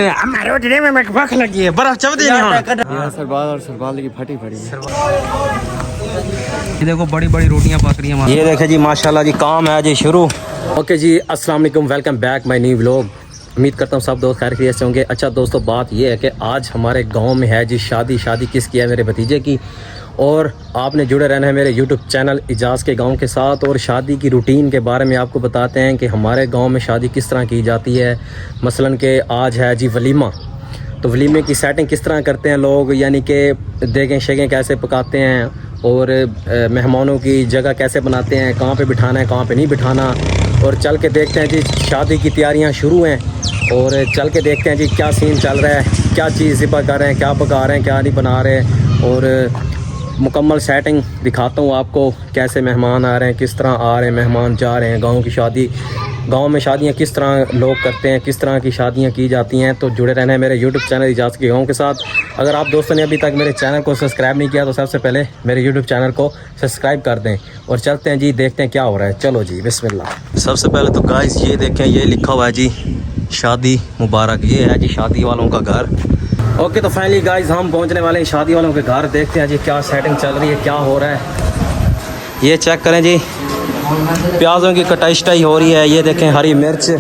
रोटी में भूख लगी है बर्फ चब सरबाल की फटी पड़ी है। ये देखो बड़ी बड़ी रोटियां पक रही हैं। ये देखे जी माशाल्लाह जी काम है जी शुरू। ओके जी अस्सलाम वालेकुम, welcome back my new vlog. उम्मीद करता हूँ सब दोस्त खैर खैरियत से होंगे। अच्छा दोस्तों बात ये है कि आज हमारे गांव में है जी शादी किसकी है? मेरे भतीजे की। और आपने जुड़े रहना है मेरे यूट्यूब चैनल इजाज़ के गांव के साथ। और शादी की रूटीन के बारे में आपको बताते हैं कि हमारे गांव में शादी किस तरह की जाती है। मसलन कि आज है जी वलीमा, तो वलीमे की सेटिंग किस तरह करते हैं लोग, यानी कि देगें शेगें कैसे पकाते हैं और मेहमानों की जगह कैसे बनाते हैं, कहाँ पे बिठाना है कहाँ पे नहीं बिठाना। और चल के देखते हैं जी शादी की तैयारियां शुरू हैं और चल के देखते हैं जी क्या सीन चल रहा है, क्या चीज़ ज़िबा कर रहे हैं, क्या पका रहे हैं, क्या नहीं बना रहे। और मुकम्मल सेटिंग दिखाता हूँ आपको, कैसे मेहमान आ रहे हैं, किस तरह आ रहे हैं मेहमान, जा रहे हैं। गाँव की शादी, गांव में शादियां किस तरह लोग करते हैं, किस तरह की शादियां की जाती हैं। तो जुड़े रहना है मेरे यूट्यूब चैनल इजाज़ के गाँव के साथ। अगर आप दोस्तों ने अभी तक मेरे चैनल को सब्सक्राइब नहीं किया तो सबसे पहले मेरे यूट्यूब चैनल को सब्सक्राइब कर दें। और चलते हैं जी देखते हैं क्या हो रहा है। चलो जी बिस्मिल्लाह। सबसे पहले तो गाइस ये देखें, ये लिखा हुआ है जी शादी मुबारक। ये है जी शादी वालों का घर। ओके तो फाइनली गाइस हम पहुंचने वाले हैं शादी वालों के घर। देखते हैं जी क्या सेटिंग चल रही है, क्या हो रहा है। ये चेक करें जी, प्याज़ों की कटाई शटाई हो रही है। ये देखें हरी मिर्च,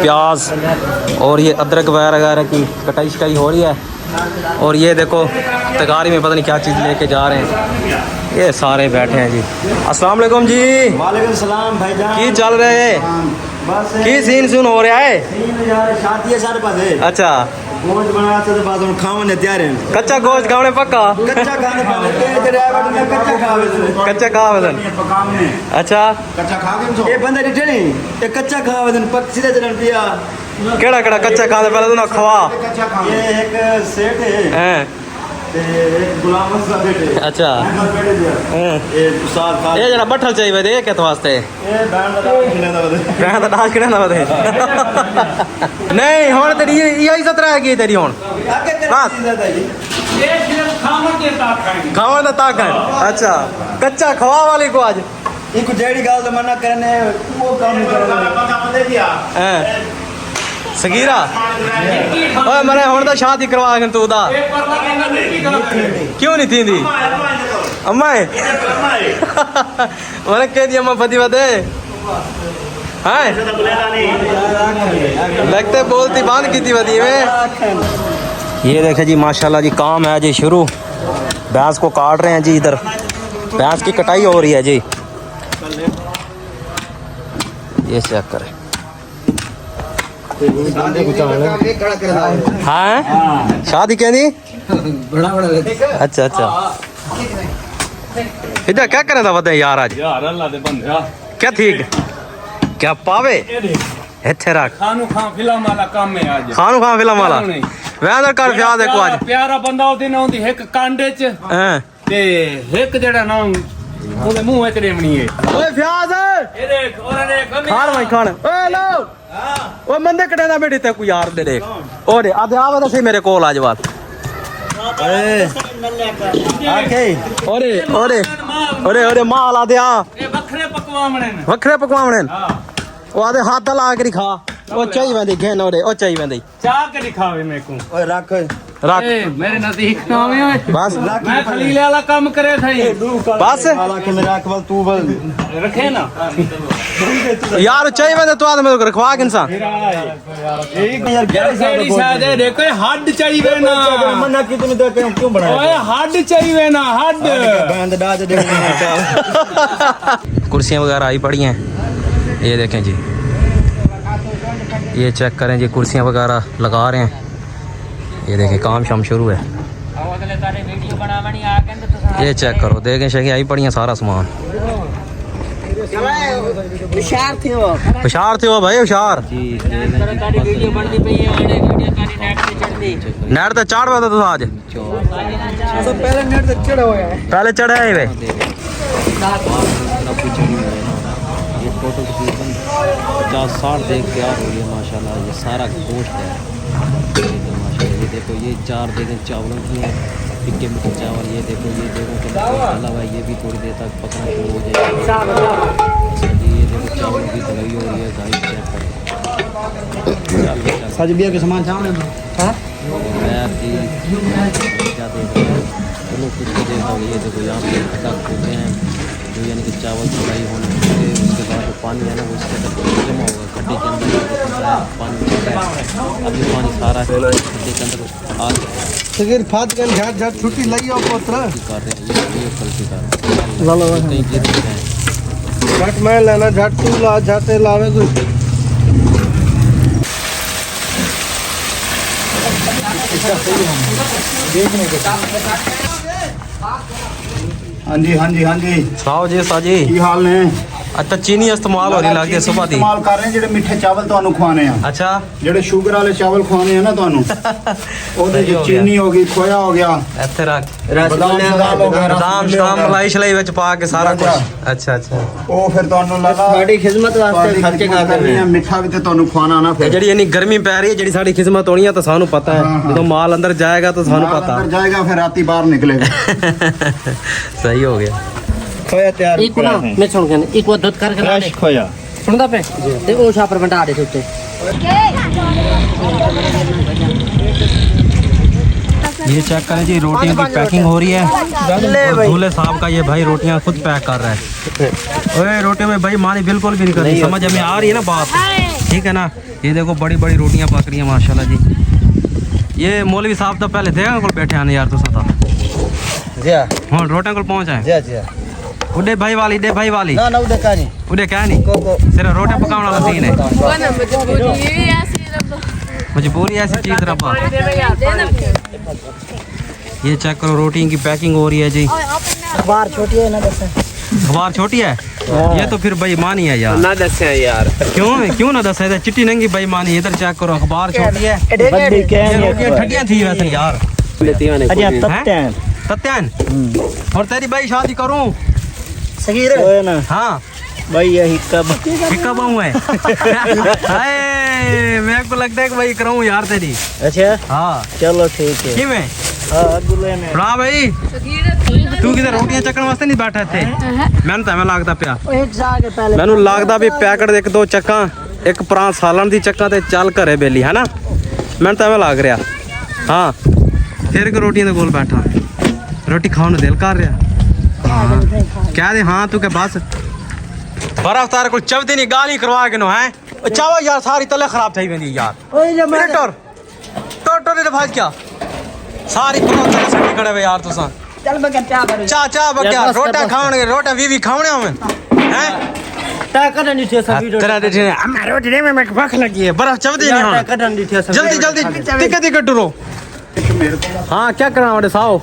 प्याज और ये अदरक वगैरह की कटाई शटाई हो रही है। और ये देखो तगारी में पता नहीं क्या चीज़ लेके जा रहे हैं। ये सारे बैठे हैं जी। अस्सलाम वालेकुम जी। वालेकुम सलाम भाईजान। की चल रहे है? बस की सीन सुन हो रहा है? शादी है सारे पास है। अच्छा गोश्त बनाया तो बाद में खाने तैयार है। कच्चा गोश्त खाने पक्का? कच्चा खाने कच्चा खावे। अच्छा कच्चा खा के ये बंदा डिटे नहीं ये कच्चा खावे पक सीधे चलन पिया। केड़ा केड़ा कच्चा खा दे पहले तो ना खवा। ये एक सेठ है एक गुलाम सा बेटे। अच्छा ये साल साल ये जरा बठल चाहिए दे के तो वास्ते ये बैंड दा डाल के ना बदे नहीं हुन तेरी यही सतरा है की तेरी हुन बस ये सिर्फ खावा ना ताक है। अच्छा कच्चा खवा वाले को आज इनको जेड़ी गाल तो मना करने वो काम नहीं करना सगीरा ओए मने हुन तो शादी करवा के तू दा क्यों नहीं थी अम्मा मने कह दी अम्मा पति बदे हां लगते बोलती बांध की थी बदी में। ये देखे जी माशाल्लाह जी काम है जी शुरू। भैंस को काट रहे हैं जी, इधर भैंस की कटाई हो रही है जी। ये चेक करें। हाँ शादी कहनी बड़ा बड़ा। अच्छा अच्छा इधर क्या करे था बताए यार आज अल्लाह दे बंदा क्या ठीक क्या पावे इत्थे रख खानू खां फिल्म वाला काम है आज। खानू खां फिल्म वाला वैदर कर प्याज देखो आज प्यारा बंदा ओदी ना ओदी एक कांडे च हां ते एक जेड़ा ना ओदे मुंह विच रेवणी है। ओए प्याज ए देख और देख खान भाई खान ओए लो ओ मंदे कटे ना बेटी ते को यार दे देख ओरे आधे आवे तो सही मेरे कोल आज बात ओके ओरे ओरे ओरे ओरे माल आधे आ ए बखरे पकवावणे ने वखरे पकवावणे हां ओ आधे हाथ ला के खा ओ चाहिए वेंदी घेन ओरे ओ चाहिए वेंदी चाह के दिखावे मेरे को। ओए रख रख ए मेरे नजदीक ना आवे ओए बस मैं खलील वाला काम करे थई बस वाला के मेरा अकबल तू बल रखे ना यार चाहिए वेंदे तो आधे में रखवा के इंसान एक यार केड़ी शायद है देखो हड्ड चाहिए ना मना की तूने देख क्यों बनाया ओए हड्ड चाहिए ना हड्ड बैंड डाज दे। कुर्सियाँ वगैरह आई पड़ी हैं। ये देखें जी, ये चेक करें जी कुर्सियाँ वगैरह लगा रहे हैं। ये देखें काम शाम शुरू है। ये चेक करो देखें शेखें आई पड़ी हैं सारा सामान। होशियार थे वो भाई होशियार नेट तो चढ़ पा तू आज पहले नेट से चढ़ा हुआ है पहले चढ़े है भाई। ये फोटो तकरीबन 50-60 देख के आ रही है माशाल्लाह। ये सारा गोश्त है माशाल्लाह। ये देखो ये 4 देखें चावलों की हैं, टिक्के मीठे चावल। ये देखो के डाला हुआ है, ये भी थोड़ी देर तक पकना शुरू हो जाएगा। अच्छा जी ये देखो चावलों की धुलाई हो रही है गाइस चेक करें। सजबिया के सामान सामने पैर की क्या देख रहे हैं चलो कुछ भी देखा होगा। ये देखो यहाँ पे खड्डा खोदते हैं जो यानी कि चावल फ्राई होने के उसके बाद जो पानी है ना वो इसके अंदर जमा होगा खड्डे के अंदर पानी चल रहा है। अभी पानी सारा खड्डे के अंदर आ सगीर फात कर झट झट छुट्टी लई आओ पुत्र कर रहे हैं ये कल्टी कर रहे हैं कहीं गिर भी रहे हैं। झट मैं लेना झट तू ला झट लावे कोई हाँ जी हाँ जी हाँ जी ਸੁਣਾਓ ਜੀ ਸਾਜੀ की हाल ने ਅੱਛਾ ਚੀਨੀ ਇਸਤੇਮਾਲ ਹੋ ਰਹੀ ਲੱਗਦੀ ਸੁਬਾਹ ਦੀ ਇਸਤੇਮਾਲ ਕਰ ਰਹੇ ਜਿਹੜੇ ਮਿੱਠੇ ਚਾਵਲ ਤੁਹਾਨੂੰ ਖਵਾਣੇ ਆ ਅੱਛਾ ਜਿਹੜੇ ਸ਼ੂਗਰ ਵਾਲੇ ਚਾਵਲ ਖਵਾਣੇ ਆ ਨਾ ਤੁਹਾਨੂੰ ਉਹਦੇ ਸਹੀ ਹੋ ਵਿੱਚ ਗਿਆ। ਚੀਨੀ ਹੋ ਗਈ ਖੋਇਆ ਹੋ ਗਿਆ ਇੱਥੇ ਰੱਖ ਬਦਾਮ ਸ਼ਦਾਮ ਹੋ ਗਿਆ ਬਦਾਮ ਸ਼ਦਾਮ ਮਲਾਈ ਸ਼ਲਾਈ ਵਿੱਚ ਪਾ ਕੇ ਸਾਰਾ ਕੁਝ ਅੱਛਾ ਅੱਛਾ ਉਹ ਫਿਰ ਤੁਹਾਨੂੰ ਲਾਲਾ ਸਾਡੀ ਖਿਦਮਤ ਵਾਸਤੇ ਖਰਚੇ ਕਰਦੇ ਆ ਮਿੱਠਾ ਵੀ ਤੇ ਤੁਹਾਨੂੰ ਖਵਾਣਾ ਨਾ ਇਹ ਫਿਰ ਜਿਹੜੀ ਇੰਨੀ ਗਰਮੀ ਪੈ ਰਹੀ ਹੈ ਜਿਹੜੀ ਸਾਡੀ ਖਿਦਮਤ ਹੋਣੀ ਆ ਤਾਂ ਸਾਨੂੰ ਪਤਾ ਹੈ ਹਾਂ, ਹਾਂ। ਜਦੋਂ ਮਾਲ ਅੰਦਰ ਜਾਏਗਾ ਤਾਂ ਸਾਨੂੰ ਮਾਲ ਪਤਾ ਅੰਦਰ ਜਾਏਗਾ ਫਿਰ ਰਾਤੀ ਬਾਹਰ ਨਿਕਲੇਗਾ ਸਹੀ ਹੋ ਗਿਆ ਖੋਇਆ ਤਿਆਰ ਇੱਕ ਨਾ ਮੈਂ ਸੁਣ ਕੇ ਇੱਕ ਵਾਰ ਦੁੱਧ ਕਰਕੇ ਲਾ ਦੇ ਖੋਇਆ ਸੁਣਦਾ ਪਏ ਤੇ ਉਹ ਛਾਪਰ ਬੰਦਾ ਦੇ ਉੱਤੇ ये चेक करें जी रोटियों की पैकिंग हो रही है और दूल्हे साहब का ये भाई रोटियां खुद पैक कर रहा है ओए रोटियों में भाई मानी बिल्कुल भी नहीं कर रही समझ में आ रही है ना बात ठीक है ना। ये देखो बड़ी बड़ी रोटियां पक रही हैं माशाल्लाह जी। ये मौलवी साहब तो पहले थे को बैठे आने यार तुसा था हाँ रोटियां को पहुंच आए उडे भाई वाली ਨਾ ਨਾ ਉਹ ਦੇਖਾ ਨਹੀਂ उडे क्या नहीं सिर्फ रोटियां पकाने वाला सीन है मजबूरी ऐसी चीज रब्बा। ये चेक करो रोटी की पैकिंग हो रही है जी। ਅਖਬਾਰ ਛੋਟੀ ਹੈ ਨਾ ਦੱਸ अखबार छोटी है ये तो फिर बेईमानी है यार ਨਾ ਦੱਸਿਆ ਯਾਰ क्यों ना दस है चिट्टी नंगी बेईमानी इधर चेक करो अखबार छोटी है ਵੱਡੀ ये रोटियां ठंडियां थी वैसे यार ਅਜਾ हैं? ਤੱਤੈਨ सत्यान और तेरी भाई शादी करूं ਸਗੀਰ ਓਏ ਨਾ हाँ ਭਾਈ ਇਹ ਕਬ कब आऊं है हाय मेरे को लगता है कि भाई कराऊं यार तेरी ਅੱਛਾ हाँ ਚਲੋ ਠੀਕ ਹੈ कि मैं ਹਾਂ ਅਗਲੇ ਨੇ हाँ भाई तू किधर रोटियां चकन वास्ते नहीं बैठा थे मैंने तो एवं लगता पिया ਉਹ ਇੱਕ ਜਾ ਕੇ ਪਹਿਲੇ ਮੈਨੂੰ ਲੱਗਦਾ ਵੀ ਪੈਕਟ ਦੇ ਇੱਕ ਦੋ ਚੱਕਾਂ ਇੱਕ ਪਰਾਂ ਸਾਲਣ ਦੀ ਚੱਕਾਂ ਤੇ ਚੱਲ ਘਰੇ ਬੇਲੀ ਹੈ ਨਾ ਮੈਨੂੰ ਤਾਂ ਐਵੇਂ ਲੱਗ ਰਿਹਾ ਹਾਂ ਫਿਰ ਕਿ ਰੋਟੀਆਂ ਦੇ ਕੋਲ ਬੈਠਾ ਰੋਟੀ ਖਾਣ ਨੂੰ ਦਿਲ ਕਰ ਰਿਹਾ ਕਹਿ ਦੇ ਹਾਂ ਤੂੰ ਕਿ ਬਸ ਬਰਫ ਤਾਰੇ ਕੋਲ ਚਵਦੀ ਨਹੀਂ ਗਾਲੀ ਕਰਵਾ ਕੇ ਨੋ ਹੈ ਚਾਵਾ ਯਾਰ ਸਾਰੀ ਤਲੇ ਖਰਾਬ થઈ ਪੈਂਦੀ ਯਾਰ ਓਏ ਜੇ ਮੈਂ ਟੋਰ ਦੇ ਭਾਜ ਕਿਆ ਸਾਰੀ ਬਰਫ ਤਲੇ ਸੱਟੀ ਖੜੇ ਵੇ ਯਾਰ ਤੁਸੀਂ ਚੱਲ ਮੈਂ ਚਾਹ ਕਰ ਚਾਹ ਬਕਿਆ ਰੋਟਾ ਖਾਣਗੇ ਰੋਟਾ ਵੀ ਖਾਵਣੇ ਹੋਵੇਂ ਹੈ ਤਾ ਕਦੋਂ ਨਹੀਂ ਥੇ ਸਭੀ तेरा देखिए हमारे रोटी में भूख लगी है बर्फ चवदी नहीं होना ਕਦੋਂ ਨਹੀਂ ਥੇ जल्दी टिकट डरो हाँ क्या करना वाले साओ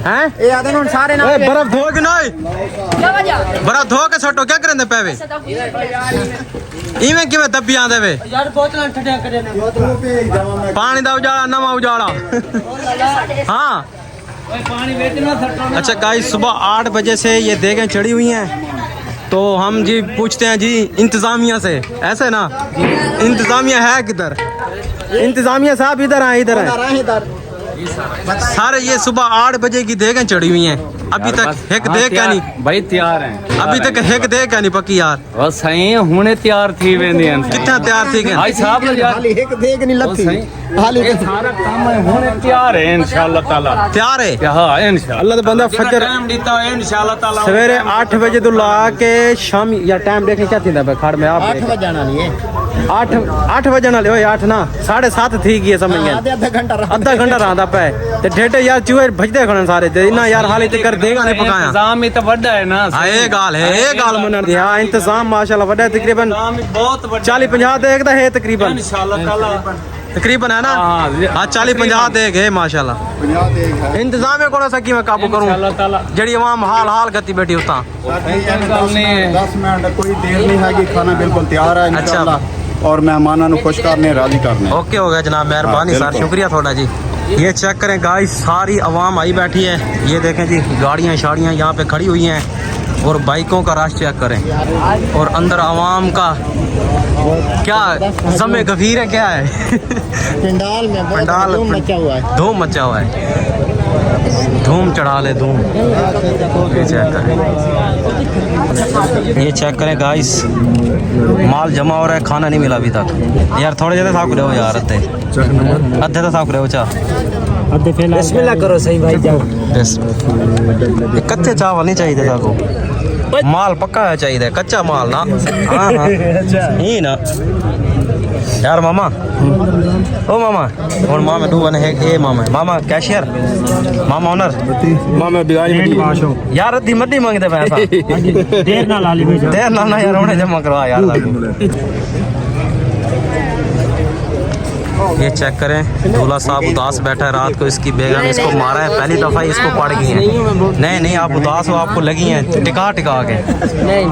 हैं ਇਹ ਆਦੇ ਨੂੰ ਸਾਰੇ ओए बर्फ धो के नहीं बर्फ धो के सटो क्या करेंगे पेवे इवें किवें दब्बी आंदे वे ਯਾਰ ਬੋਤਲਾਂ ਠੱਡਿਆ ਕਰੇ ਨੇ पानी दा उजाला नवा उजाला हाँ ਪਾਣੀ ਵਿੱਚ ਨਾ ਸੱਟੋ अच्छा गाइस सुबह 8 बजे से ये देखें चढ़ी हुई हैं तो हम जी पूछते हैं जी इंतजामिया से ऐसे ना इंतजामिया है किधर इंतजामिया साहब इधर हैं सारे ये सुबह 8 बजे की देखें चढ़ी हुई हैं अभी तक एक देख क्या नहीं भाई तैयार हैं अभी तक एक देख क्या नहीं पक्की यार और सही हुने तैयार थी वेंदियां कितना तैयार थी क्या भाई साहब ने यार ਹਾਲੀ ਇੱਕ ਦੇਖ ਨਹੀਂ ਲੱਥੀ ਹਾਲੀ ये सारा काम है हुने तैयार है इंशाल्लाह ताला तैयार है हां इंशाल्लाह अल्लाह तो बंदा फजर टाइम देता है इंशाल्लाह ताला सवेरे 8 बजे तो ला के शाम या टाइम देखने क्या थी खड़ में आप 8 ਵਜੇ ਜਾਣਾ ਨਹੀਂ ਹੈ 8 बजे वाले ओए 8 ना 7:30 थी गई समझ गए ਆਧਾ ਘੰਟਾ आधा घंटा रहा पे ते ढेडे यार चूहे भजदे खड़े सारे ते इना यार हाले ते कर देगा नहीं पकाया इंतजाम ही तो बड़ा है ना हां ये गाल है ये गाल मनन दी हां इंतजाम माशाल्लाह बड़ा है तकरीबन इंतजाम ही बहुत बड़ा 40-50 देख दा है तकरीबन इंशाल्लाह ताला तकरीबन है ना हाँ, हां 40-50 देख है माशाल्लाह 50 ਦੇਖ ਹੈ इंतजाम में कौन सा की मैं काबू करूं इंशाल्लाह ताला जड़ी आवाम हाल गति बैठी उता 10 ਮਿੰਟ ਕੋਈ ਦੇਰ ਨਹੀਂ ਹੈਗੀ ਖਾਣਾ ਬਿਲਕੁਲ ਤਿਆਰ ਹੈ ਇਨਸ਼ਾਅੱਲਾ और मेहमानों को खुश करने राजी करने ओके हो गया जनाब मेहरबानी सर शुक्रिया थोड़ा जी। ये चेक करें गाइस सारी आवाम आई बैठी है ये देखें जी गाड़ियाँ शाड़ियाँ यहाँ पे खड़ी हुई हैं और बाइकों का रश चेक करें और अंदर आवाम का क्या जमे गफीर है क्या है पंडाल में पंडाल धूम मचा हुआ है धूम मचा हुआ है धूम चढ़ा ले धूम। ये चेक करें, ये चेक करें गाइस, माल जमा हो रहा है, खाना नहीं मिला अभी तक। यार थोड़े ज़्यादा साफ रहे हो यार, अद्धे तो साफ रहे हो चा। बिस्मिल्लाह करो सही भाई जाओ। कच्चे चावल नहीं चाहिए साको, माल पक्का है चाहिए, कच्चा माल ना। हाँ हाँ ही ना यार मामा। ओ मामा और मामा दो बने है ए मामा, मामा कैशियर, मामा ओनर, मामा बिगाड़ी यार अद्धी मद्दी मांगते पैसा। देर ना लाली भाई देर ना यार उन्हें जमा करवा यार। ये चेक करें, दूल्हा साहब उदास बैठा है, रात को इसकी बेगम इसको मारा है, पहली दफ़ा इसको पड़ गई है। नहीं नहीं आप उदास हो, आपको लगी हैं टिका टिका के,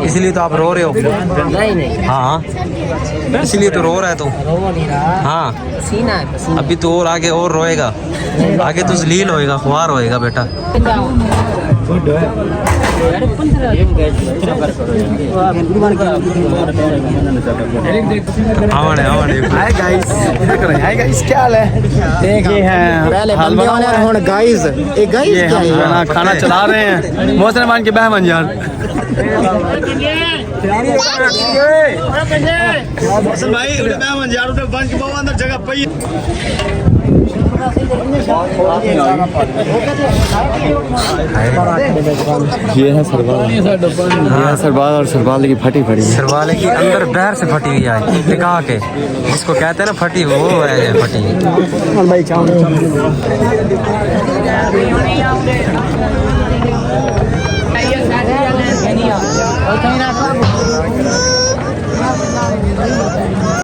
इसलिए तो आप रो रहे हो। नहीं हाँ इसलिए तो रो रहा है तू। हाँ पसीना है पसीना। अभी तो और आगे और रोएगा, आगे तो जलील होएगा, खुआर होएगा बेटा। आवाने आवाने हाय गाइस क्या हाल है? देखिए हैं पहले बंदे वाले और हुन गाइस ए गाइस ये क्या हम है? खाना चला रहे हैं, मोहसिन मान के बहमन यार। भाई बहमन यार उधर बन के बहुत अंदर जगह पई। ये है सरबाल, ये है सरबाल, और सरबाल की फटी पड़ी है। सरवाले की अंदर बाहर से फटी हुई है टिका के, जिसको कहते हैं ना फटी, वो है ये फटी।